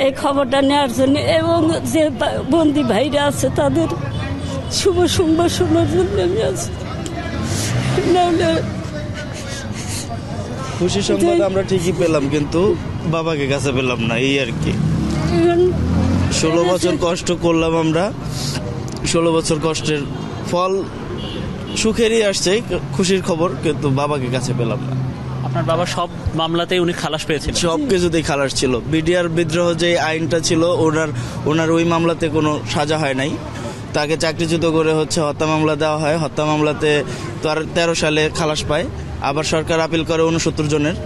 এই খবরটা নেওয়ার জন্য এবং যে বন্দি ভাইরা আছে তাদের শুভ সংবাদ শোনার জন্য আমি আছি। খুশি সংবাদ আমরা ঠিকই পেলাম, কিন্তু বাবাকে কাছে পেলাম না, এই আর কি। 16 বছর কষ্ট করলাম আমরা, 16 বছর কষ্টের ফল সুখেরই আসছে, খুশির খবর, কিন্তু বাবাকে কাছে পেলাম না। আপনার বাবা সব মামলাতেই উনি খালাস পেয়েছেন? সব কিছুতেই খালাস ছিল। বিডিআর বিদ্রোহ যে আইনটা ছিল ওনার ওই মামলাতে কোনো সাজা হয় নাই। তাকে চাকরিচ্যুত করে হত্যা মামলা দেওয়া হয়। হত্যা মামলাতে 13 সালে খালাস পায়। আবার সরকার আপিল করে 69 জনের,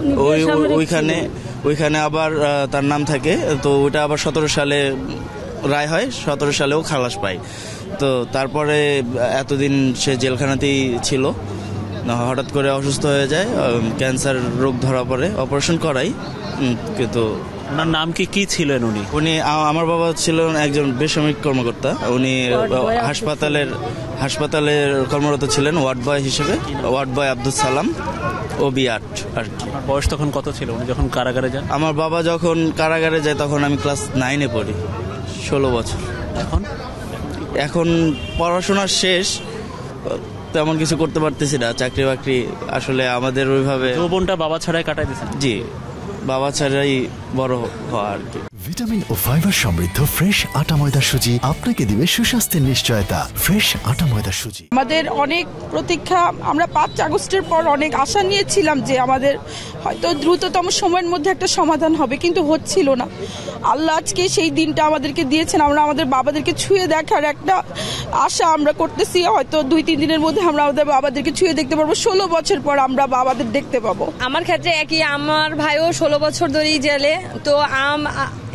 ওইখানে আবার তার নাম থাকে, তো ওইটা আবার 17 সালে রায় হয়, 17 সালেও খালাস পায়। তো তারপরে এতদিন সে জেলখানাতেই ছিল, হঠাৎ করে অসুস্থ হয়ে যায়, ক্যান্সার রোগ ধরা পড়ে, অপারেশন করাই। কিন্তু ওনার নাম কি ছিলেন উনি? আমার বাবা ছিলেন একজন বেসামরিক কর্মকর্তা। উনি হাসপাতালের কর্মরত ছিলেন ওয়ার্ড বয় হিসেবে, ward boy Abdul Salam OB 8 আর কি। বয়স তখন কত ছিল উনি যখন কারাগারে যান? আমার বাবা যখন কারাগারে যায় তখন আমি ক্লাস 9-এ পড়ি, 16 বছর। এখন পড়াশোনা শেষ, তেমন কিছু করতে পারতেছি না, চাকরি বাকরি আসলে আমাদের ওইভাবে। যৌবনটা বাবা ছাড়াই কাটাই দিয়েছেন? জি, বাবা ছাড়াই বড় হওয়া আর কি। ভিটামিন ও ফাইবার সমৃদ্ধ ফ্রেশ আটা ময়দা সুজি আপনাকে দিবে সুস্বাস্থ্যের নিশ্চয়তা। ফ্রেশ আটা ময়দা সুজি। আমাদের অনেক প্রতীক্ষা, আমরা 5 আগস্টের পর অনেক আশা নিয়েছিলাম যে আমাদের হয়তো দ্রুততম সময়ের মধ্যে একটা সমাধান হবে, কিন্তু হচ্ছিল না। আল্লাহ আজকে সেই দিনটা আমাদেরকে দিয়েছেন, আমরা আমাদের বাবাদেরকে ছুঁয়ে দেখার একটা আশা আমরা করতেছি। হয়তো 2-3 দিনের মধ্যে আমরা আমাদের বাবাদেরকে ছুঁয়ে দেখতে পারবো, 16 বছর পর আমরা বাবাদের দেখতে পাবো। আমার ক্ষেত্রে একই, আমার ভাইও 16 বছর ধরেই জেলে। তো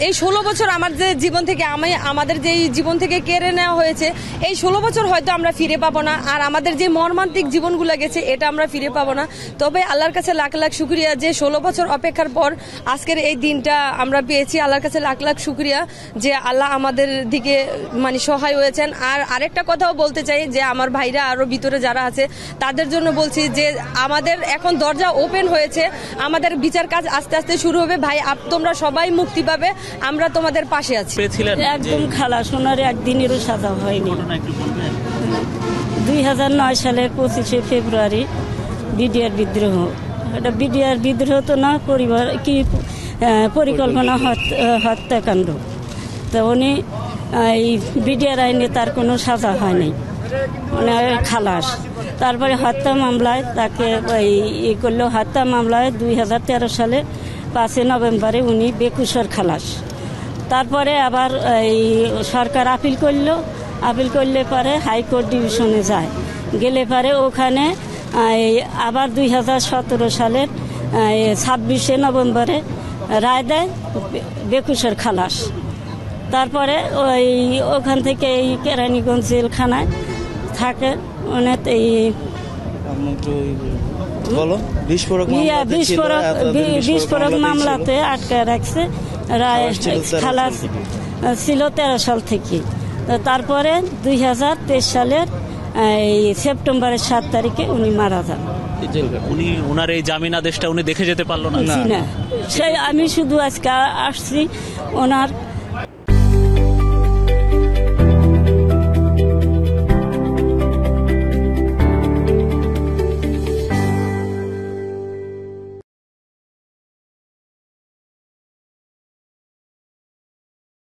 এই 16 বছর আমার যে জীবন থেকে আমাদের যে জীবন থেকে কেড়ে নেওয়া হয়েছে, এই 16 বছর হয়তো আমরা ফিরে পাবো না। আর আমাদের যে মর্মান্তিক জীবনগুলো গেছে এটা আমরা ফিরে পাবো না। তবে আল্লাহর কাছে লাখ লাখ শুকরিয়া যে 16 বছর অপেক্ষার পর আজকের এই দিনটা আমরা পেয়েছি। আল্লাহর কাছে লাখ লাখ শুকরিয়া যে আল্লাহ আমাদের দিকে সহায় হয়েছেন। আর আরেকটা কথাও বলতে চাই যে আমার ভাইরা আরো ভিতরে যারা আছে তাদের জন্য বলছি যে আমাদের এখন দরজা ওপেন হয়েছে, আমাদের বিচার কাজ আস্তে আস্তে শুরু হবে। ভাই তোমরা সবাই মুক্তি পাবে, আমরা তোমাদের পাশে আছি। একদম খালাস, ওনার একদিনেরও সাজা হয়নি। 2009 সালের 25শে ফেব্রুয়ারি বিডিআর বিদ্রোহ। এটা বিডিআর বিদ্রোহ তো না, পরিকল্পনা হত্যাকাণ্ড। তো উনি এই বিডিআর আইনে তার কোনো সাজা হয়নি, মানে খালাস। তারপরে হত্যা মামলায় তাকে করলো, হত্যা মামলায় 2013 সালে 5 নভেম্বরে উনি বেকুসর খালাস। তারপরে আবার এই সরকার আপিল করলে পরে হাইকোর্ট ডিভিশনে যায়, গেলে পরে ওখানে আবার 2017 সালের 26শে নভেম্বরে রায় দেয় বেকুসর খালাস। তারপরে ওখান থেকে এই কেরানীগঞ্জ জেলখানায় থাকে। বিস্ফোরক মামলাতে আটকায় রাখছে। রায় খালাস ছিল 13 সাল থেকে। তারপরে 2023 সালের সেপ্টেম্বরের 7 তারিখে উনি মারা যান। ওনার এই জামিন আদেশটা উনি দেখে যেতে পারলো না। সেই আমি শুধু আজকে আসছি ওনার